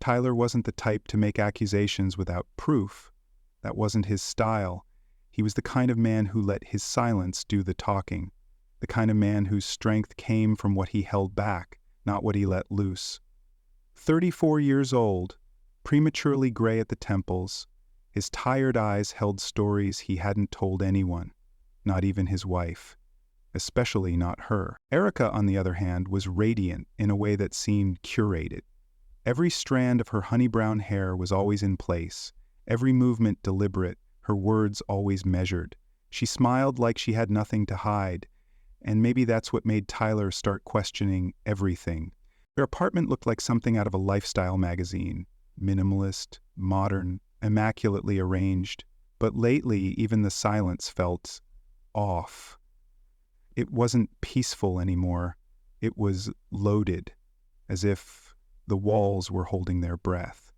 Tyler wasn't the type to make accusations without proof. That wasn't his style. He was the kind of man who let his silence do the talking, the kind of man whose strength came from what he held back, not what he let loose. 34 years old, prematurely gray at the temples, his tired eyes held stories he hadn't told anyone, not even his wife, especially not her. Erica, on the other hand, was radiant in a way that seemed curated. Every strand of her honey-brown hair was always in place, every movement deliberate, her words always measured. She smiled like she had nothing to hide, and maybe that's what made Tyler start questioning everything. Their apartment looked like something out of a lifestyle magazine, minimalist, modern, immaculately arranged, but lately even the silence felt off. It wasn't peaceful anymore. It was loaded, as if the walls were holding their breath.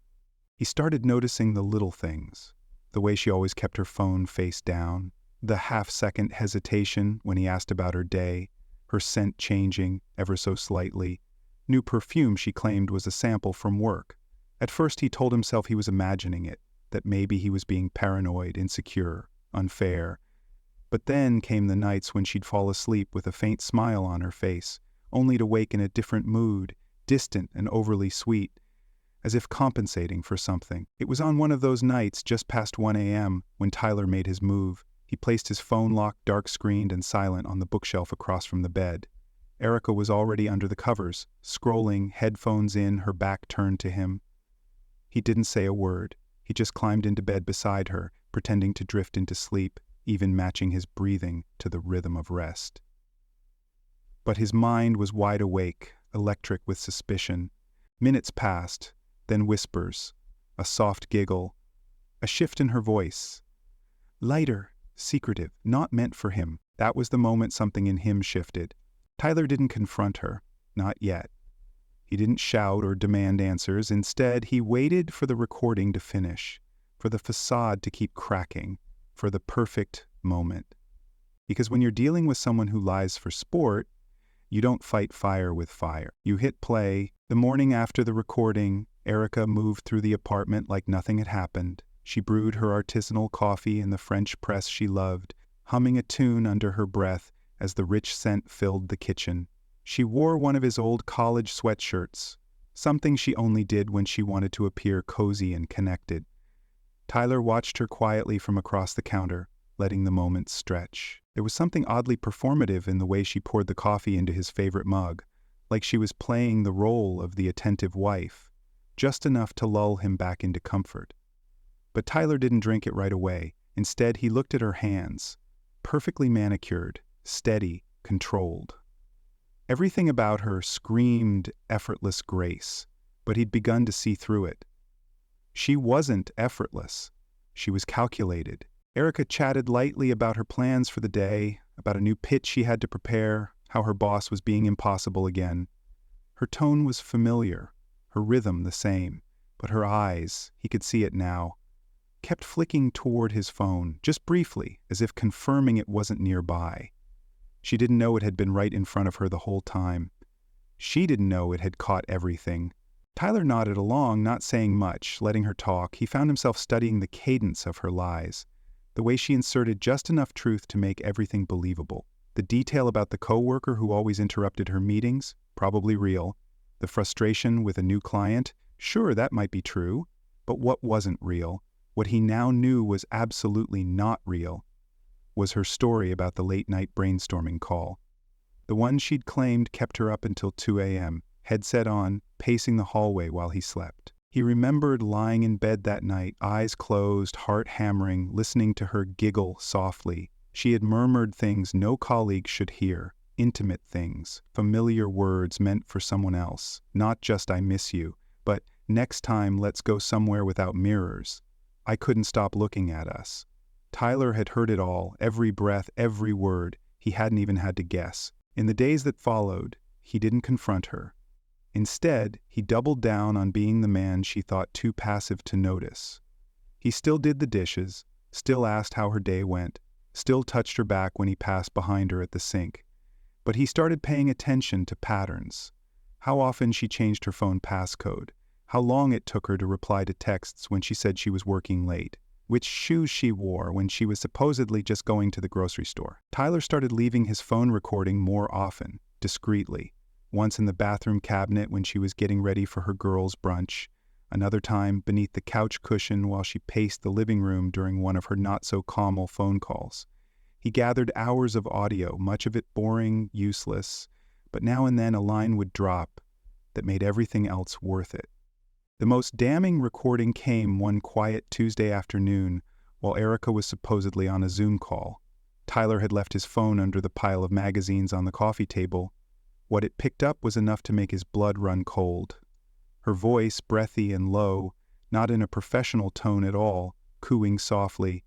He started noticing the little things, the way she always kept her phone face down, the half-second hesitation when he asked about her day, her scent changing ever so slightly. New perfume she claimed was a sample from work. At first he told himself he was imagining it, that maybe he was being paranoid, insecure, unfair. But then came the nights when she'd fall asleep with a faint smile on her face, only to wake in a different mood, distant and overly sweet, as if compensating for something. It was on one of those nights just past 1 a.m. when Tyler made his move. He placed his phone locked, dark-screened and silent on the bookshelf across from the bed. Erica was already under the covers, scrolling, headphones in, her back turned to him. He didn't say a word. He just climbed into bed beside her, pretending to drift into sleep, even matching his breathing to the rhythm of rest. But his mind was wide awake, electric with suspicion. Minutes passed, then whispers, a soft giggle, a shift in her voice. Lighter, secretive, not meant for him. That was the moment something in him shifted. Tyler didn't confront her, not yet. He didn't shout or demand answers. Instead, he waited for the recording to finish, for the facade to keep cracking, for the perfect moment. Because when you're dealing with someone who lies for sport, you don't fight fire with fire. You hit play. The morning after the recording, Erica moved through the apartment like nothing had happened. She brewed her artisanal coffee in the French press she loved, humming a tune under her breath as the rich scent filled the kitchen. She wore one of his old college sweatshirts, something she only did when she wanted to appear cozy and connected. Tyler watched her quietly from across the counter, letting the moment stretch. There was something oddly performative in the way she poured the coffee into his favorite mug, like she was playing the role of the attentive wife, just enough to lull him back into comfort. But Tyler didn't drink it right away. Instead, he looked at her hands, perfectly manicured, steady, controlled. Everything about her screamed effortless grace, but he'd begun to see through it. She wasn't effortless. She was calculated. Erica chatted lightly about her plans for the day, about a new pitch she had to prepare, how her boss was being impossible again. Her tone was familiar, her rhythm the same, but her eyes, he could see it now, kept flicking toward his phone, just briefly, as if confirming it wasn't nearby. She didn't know it had been right in front of her the whole time. She didn't know it had caught everything. Tyler nodded along, not saying much, letting her talk. He found himself studying the cadence of her lies, the way she inserted just enough truth to make everything believable. The detail about the coworker who always interrupted her meetings, probably real. The frustration with a new client, sure, that might be true. But what wasn't real, what he now knew was absolutely not real, was her story about the late-night brainstorming call. The one she'd claimed kept her up until 2 a.m., headset on, pacing the hallway while he slept. He remembered lying in bed that night, eyes closed, heart hammering, listening to her giggle softly. She had murmured things no colleague should hear, intimate things, familiar words meant for someone else, not just "I miss you," but "next time let's go somewhere without mirrors." I couldn't stop looking at us. Tyler had heard it all, every breath, every word. He hadn't even had to guess. In the days that followed, he didn't confront her. Instead, he doubled down on being the man she thought too passive to notice. He still did the dishes, still asked how her day went, still touched her back when he passed behind her at the sink. But he started paying attention to patterns. How often she changed her phone passcode, how long it took her to reply to texts when she said she was working late, which shoes she wore when she was supposedly just going to the grocery store. Tyler started leaving his phone recording more often, discreetly. Once in the bathroom cabinet when she was getting ready for her girls' brunch, another time beneath the couch cushion while she paced the living room during one of her not-so-calm phone calls. He gathered hours of audio, much of it boring, useless, but now and then a line would drop that made everything else worth it. The most damning recording came one quiet Tuesday afternoon while Erica was supposedly on a Zoom call. Tyler had left his phone under the pile of magazines on the coffee table. What it picked up was enough to make his blood run cold. Her voice, breathy and low, not in a professional tone at all, cooing softly.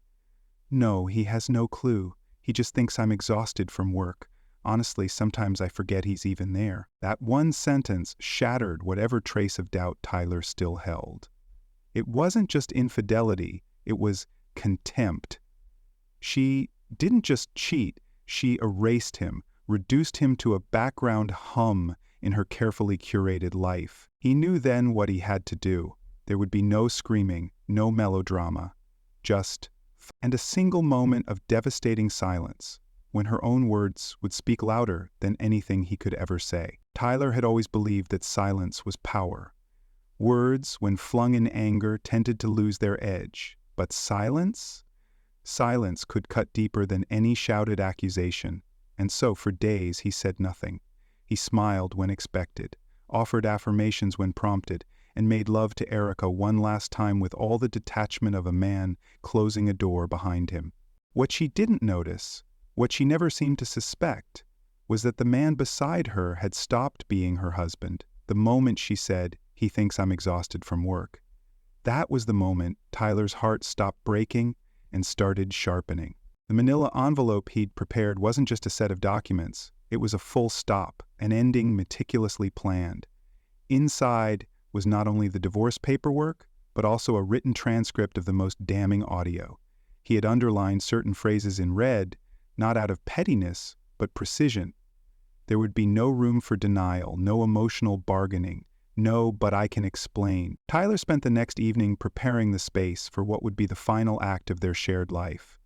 "No, he has no clue. He just thinks I'm exhausted from work. Honestly, sometimes I forget he's even there." That one sentence shattered whatever trace of doubt Tyler still held. It wasn't just infidelity, it was contempt. She didn't just cheat, she erased him, reduced him to a background hum in her carefully curated life. He knew then what he had to do. There would be no screaming, no melodrama, just and a single moment of devastating silence, when her own words would speak louder than anything he could ever say. Tyler had always believed that silence was power. Words, when flung in anger, tended to lose their edge. But silence? Silence could cut deeper than any shouted accusation, and so for days he said nothing. He smiled when expected, offered affirmations when prompted, and made love to Erica one last time with all the detachment of a man closing a door behind him. What she didn't notice, what she never seemed to suspect, was that the man beside her had stopped being her husband the moment she said, "He thinks I'm exhausted from work." That was the moment Tyler's heart stopped breaking and started sharpening. The manila envelope he'd prepared wasn't just a set of documents, it was a full stop, an ending meticulously planned. Inside was not only the divorce paperwork, but also a written transcript of the most damning audio. He had underlined certain phrases in red, not out of pettiness, but precision. There would be no room for denial, no emotional bargaining, no "but I can explain." Tyler spent the next evening preparing the space for what would be the final act of their shared life.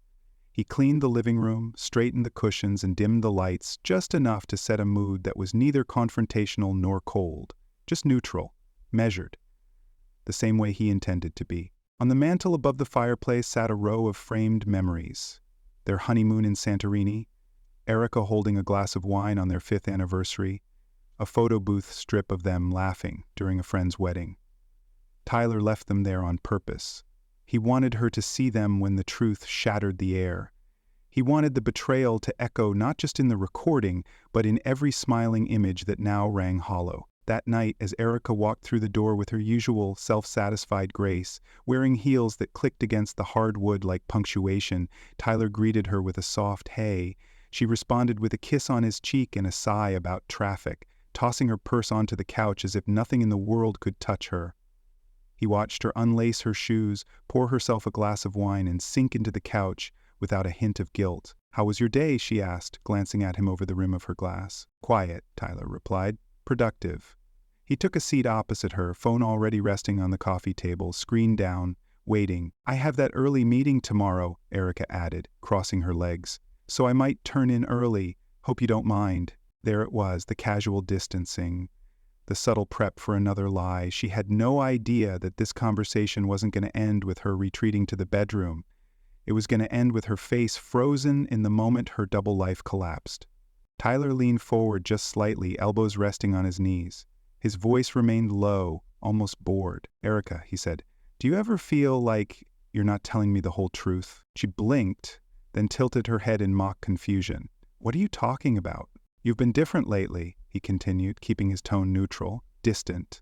He cleaned the living room, straightened the cushions, and dimmed the lights just enough to set a mood that was neither confrontational nor cold, just neutral, measured, the same way he intended to be. On the mantel above the fireplace sat a row of framed memories. Their honeymoon in Santorini, Erica holding a glass of wine on their 5th anniversary, a photo booth strip of them laughing during a friend's wedding. Tyler left them there on purpose. He wanted her to see them when the truth shattered the air. He wanted the betrayal to echo not just in the recording, but in every smiling image that now rang hollow. That night, as Erica walked through the door with her usual self-satisfied grace, wearing heels that clicked against the hard wood like punctuation, Tyler greeted her with a soft "hey." She responded with a kiss on his cheek and a sigh about traffic, tossing her purse onto the couch as if nothing in the world could touch her. He watched her unlace her shoes, pour herself a glass of wine, and sink into the couch without a hint of guilt. "How was your day?" she asked, glancing at him over the rim of her glass. "Quiet," Tyler replied. "Productive." He took a seat opposite her, phone already resting on the coffee table, screen down, waiting. "I have that early meeting tomorrow," Erica added, crossing her legs. "So I might turn in early. Hope you don't mind." There it was, the casual distancing, the subtle prep for another lie. She had no idea that this conversation wasn't going to end with her retreating to the bedroom. It was going to end with her face frozen in the moment her double life collapsed. Tyler leaned forward just slightly, elbows resting on his knees. His voice remained low, almost bored. "Erica," he said, "do you ever feel like you're not telling me the whole truth?" She blinked, then tilted her head in mock confusion. "What are you talking about?" "You've been different lately," he continued, keeping his tone neutral, distant,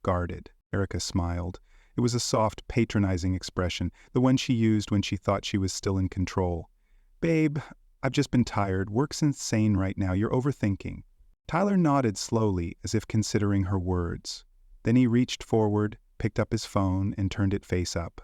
guarded. Erica smiled. It was a soft, patronizing expression, the one she used when she thought she was still in control. "Babe, I've just been tired. Work's insane right now. You're overthinking." Tyler nodded slowly, as if considering her words. Then he reached forward, picked up his phone, and turned it face up.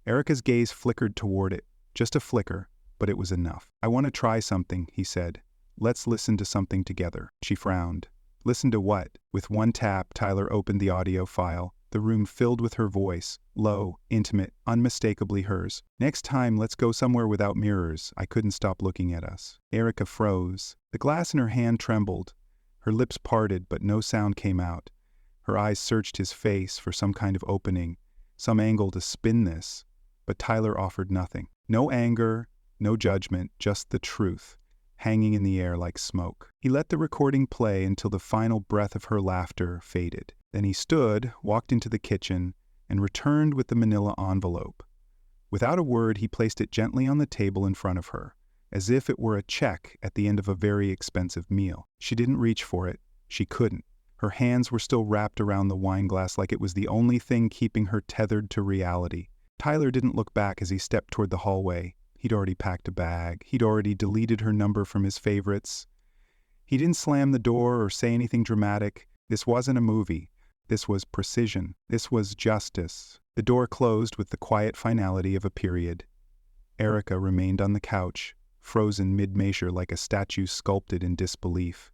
Erica's gaze flickered toward it, just a flicker, but it was enough. "I want to try something," he said. "Let's listen to something together." She frowned. "Listen to what?" With one tap, Tyler opened the audio file, the room filled with her voice, low, intimate, unmistakably hers. "Next time, let's go somewhere without mirrors." I couldn't stop looking at us. Erica froze. The glass in her hand trembled. Her lips parted, but no sound came out. Her eyes searched his face for some kind of opening, some angle to spin this, but Tyler offered nothing. No anger, no judgment, just the truth, hanging in the air like smoke. He let the recording play until the final breath of her laughter faded. Then he stood, walked into the kitchen, and returned with the manila envelope. Without a word, he placed it gently on the table in front of her, as if it were a check at the end of a very expensive meal. She didn't reach for it. She couldn't. Her hands were still wrapped around the wine glass like it was the only thing keeping her tethered to reality. Tyler didn't look back as he stepped toward the hallway. He'd already packed a bag. He'd already deleted her number from his favorites. He didn't slam the door or say anything dramatic. This wasn't a movie. This was precision. This was justice. The door closed with the quiet finality of a period. Erica remained on the couch, frozen mid-measure like a statue sculpted in disbelief.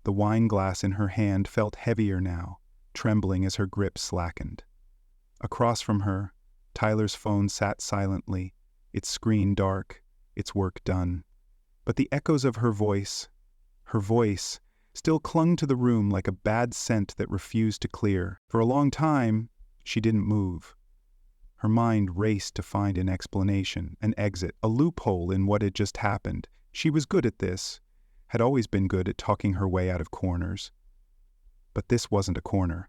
The wine glass in her hand felt heavier now, trembling as her grip slackened. Across from her, Tyler's phone sat silently, its screen dark, its work done. But the echoes of her voice, still clung to the room like a bad scent that refused to clear. For a long time, she didn't move. Her mind raced to find an explanation, an exit, a loophole in what had just happened. She was good at this, had always been good at talking her way out of corners. But this wasn't a corner.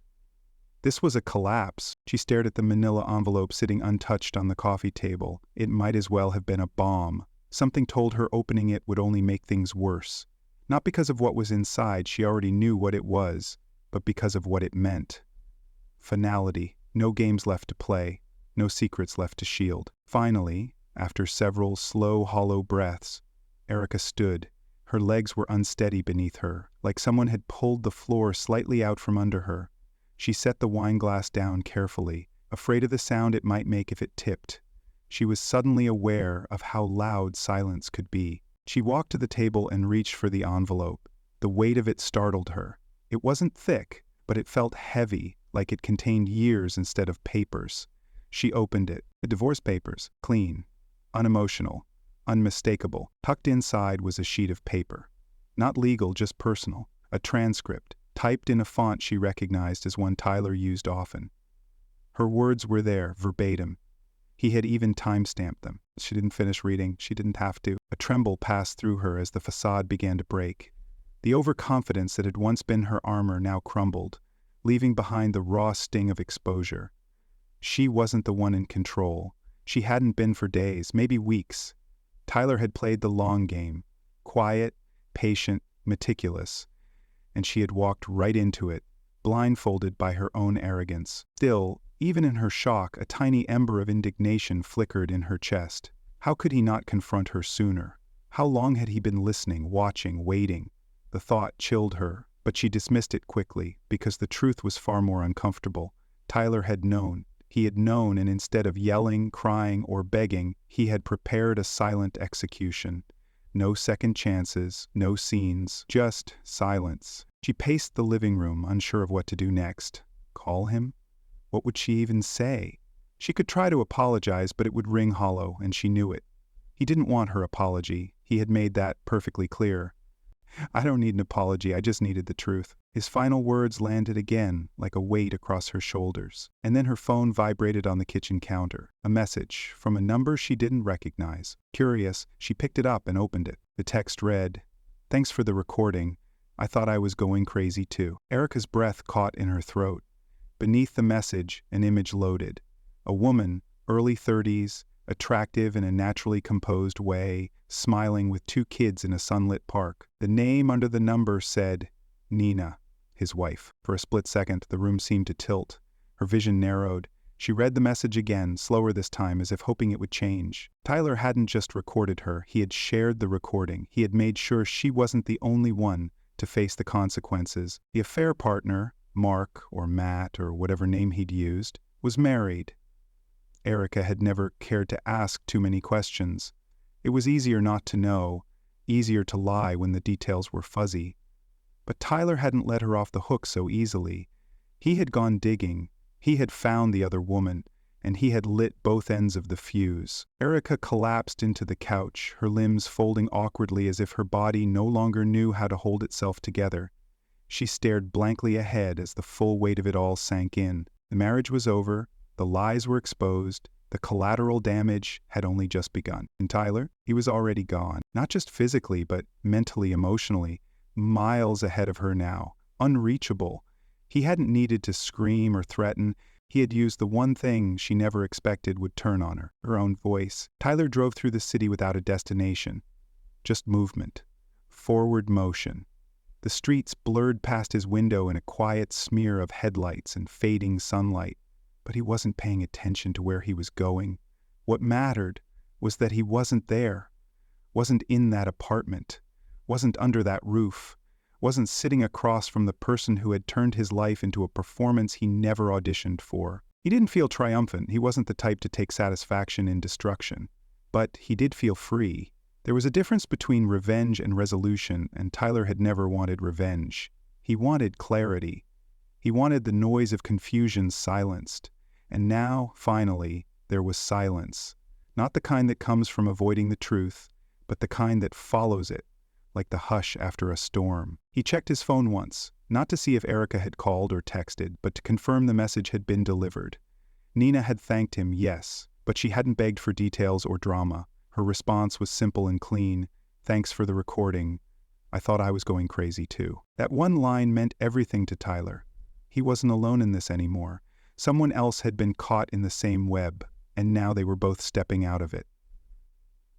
This was a collapse. She stared at the manila envelope sitting untouched on the coffee table. It might as well have been a bomb. Something told her opening it would only make things worse. Not because of what was inside, she already knew what it was, but because of what it meant. Finality. No games left to play. No secrets left to shield. Finally, after several slow, hollow breaths, Erica stood. Her legs were unsteady beneath her, like someone had pulled the floor slightly out from under her. She set the wine glass down carefully, afraid of the sound it might make if it tipped. She was suddenly aware of how loud silence could be. She walked to the table and reached for the envelope. The weight of it startled her. It wasn't thick, but it felt heavy, like it contained years instead of papers. She opened it. The divorce papers, clean, unemotional, unmistakable. Tucked inside was a sheet of paper. Not legal, just personal. A transcript, typed in a font she recognized as one Tyler used often. Her words were there, verbatim. He had even time-stamped them. She didn't finish reading. She didn't have to. A tremble passed through her as the facade began to break. The overconfidence that had once been her armor now crumbled, leaving behind the raw sting of exposure. She wasn't the one in control. She hadn't been for days, maybe weeks. Tyler had played the long game, quiet, patient, meticulous, and she had walked right into it, blindfolded by her own arrogance. Still, even in her shock, a tiny ember of indignation flickered in her chest. How could he not confront her sooner? How long had he been listening, watching, waiting? The thought chilled her, but she dismissed it quickly, because the truth was far more uncomfortable. Tyler had known. He had known, and instead of yelling, crying, or begging, he had prepared a silent execution. No second chances, no scenes, just silence. She paced the living room, unsure of what to do next. Call him? What would she even say? She could try to apologize, but it would ring hollow, and she knew it. He didn't want her apology. He had made that perfectly clear. "I don't need an apology, I just needed the truth." His final words landed again, like a weight across her shoulders. And then her phone vibrated on the kitchen counter. A message, from a number she didn't recognize. Curious, she picked it up and opened it. The text read, "Thanks for the recording. I thought I was going crazy too." Erica's breath caught in her throat. Beneath the message, an image loaded. A woman, early 30s, attractive in a naturally composed way, smiling with 2 kids in a sunlit park. The name under the number said, Nina, his wife. For a split second, the room seemed to tilt. Her vision narrowed. She read the message again, slower this time, as if hoping it would change. Tyler hadn't just recorded her, he had shared the recording. He had made sure she wasn't the only one to face the consequences. The affair partner, Mark or Matt or whatever name he'd used, was married. Erica had never cared to ask too many questions. It was easier not to know, easier to lie when the details were fuzzy. But Tyler hadn't let her off the hook so easily. He had gone digging, He had found the other woman, and he had lit both ends of the fuse. Erica collapsed into the couch, her limbs folding awkwardly as if her body no longer knew how to hold itself together. She stared blankly ahead as the full weight of it all sank in. The marriage was over, the lies were exposed, the collateral damage had only just begun. And Tyler, he was already gone. Not just physically, but mentally, emotionally, miles ahead of her now, unreachable. He hadn't needed to scream or threaten. He had used the one thing she never expected would turn on her, her own voice. Tyler drove through the city without a destination. Just movement. Forward motion. The streets blurred past his window in a quiet smear of headlights and fading sunlight, but he wasn't paying attention to where he was going. What mattered was that he wasn't there, wasn't in that apartment, wasn't under that roof, wasn't sitting across from the person who had turned his life into a performance he never auditioned for. He didn't feel triumphant. He wasn't the type to take satisfaction in destruction. But he did feel free. There was a difference between revenge and resolution, and Tyler had never wanted revenge. He wanted clarity. He wanted the noise of confusion silenced. And now, finally, there was silence. Not the kind that comes from avoiding the truth, but the kind that follows it, like the hush after a storm. He checked his phone once, not to see if Erica had called or texted, but to confirm the message had been delivered. Nina had thanked him, yes, but she hadn't begged for details or drama. Her response was simple and clean. Thanks for the recording. I thought I was going crazy too. That one line meant everything to Tyler. He wasn't alone in this anymore. Someone else had been caught in the same web, and now they were both stepping out of it.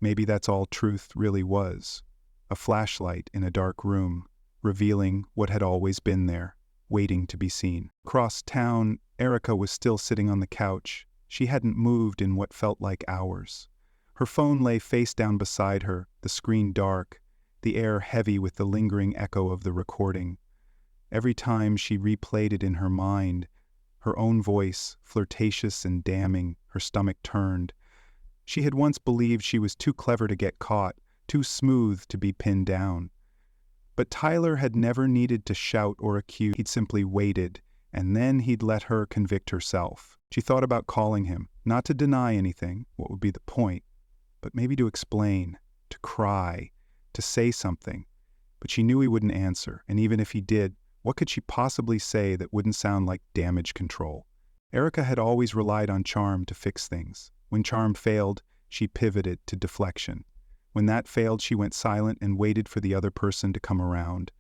Maybe that's all truth really was. A flashlight in a dark room, revealing what had always been there, waiting to be seen. Across town, Erica was still sitting on the couch. She hadn't moved in what felt like hours. Her phone lay face down beside her, the screen dark, the air heavy with the lingering echo of the recording. Every time she replayed it in her mind, her own voice, flirtatious and damning, her stomach turned. She had once believed she was too clever to get caught, too smooth to be pinned down. But Tyler had never needed to shout or accuse. He'd simply waited, and then he'd let her convict herself. She thought about calling him, not to deny anything, what would be the point, but maybe to explain, to cry, to say something. But she knew he wouldn't answer, and even if he did, what could she possibly say that wouldn't sound like damage control? Erica had always relied on charm to fix things. When charm failed, she pivoted to deflection. When that failed, she went silent and waited for the other person to come around.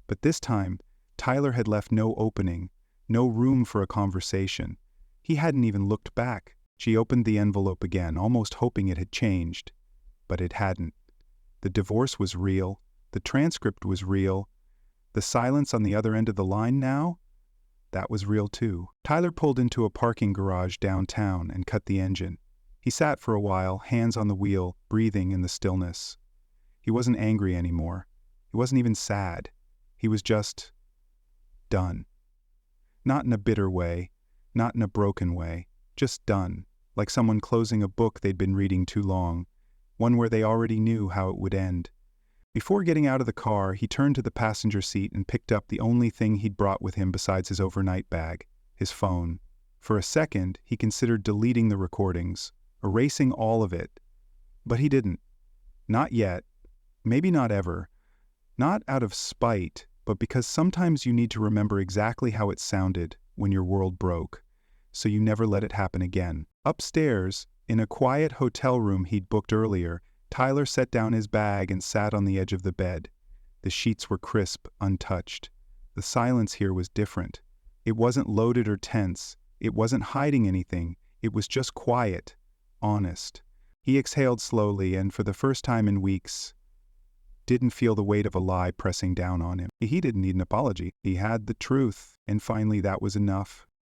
But this time, Tyler had left no opening, no room for a conversation. He hadn't even looked back. She opened the envelope again, almost hoping it had changed. But it hadn't. The divorce was real. The transcript was real. The silence on the other end of the line now? That was real too. Tyler pulled into a parking garage downtown and cut the engine. He sat for a while, hands on the wheel, breathing in the stillness. He wasn't angry anymore. He wasn't even sad. He was just done. Not in a bitter way, not in a broken way, just done, like someone closing a book they'd been reading too long, one where they already knew how it would end. Before getting out of the car, he turned to the passenger seat and picked up the only thing he'd brought with him besides his overnight bag, his phone. For a second, he considered deleting the recordings, erasing all of it. But he didn't. Not yet. Maybe not ever. Not out of spite, but because sometimes you need to remember exactly how it sounded when your world broke, so you never let it happen again. Upstairs, in a quiet hotel room he'd booked earlier, Tyler set down his bag and sat on the edge of the bed. The sheets were crisp, untouched. The silence here was different. It wasn't loaded or tense. It wasn't hiding anything. It was just quiet, honest. He exhaled slowly and, for the first time in weeks, didn't feel the weight of a lie pressing down on him. He didn't need an apology. He had the truth, and finally that was enough.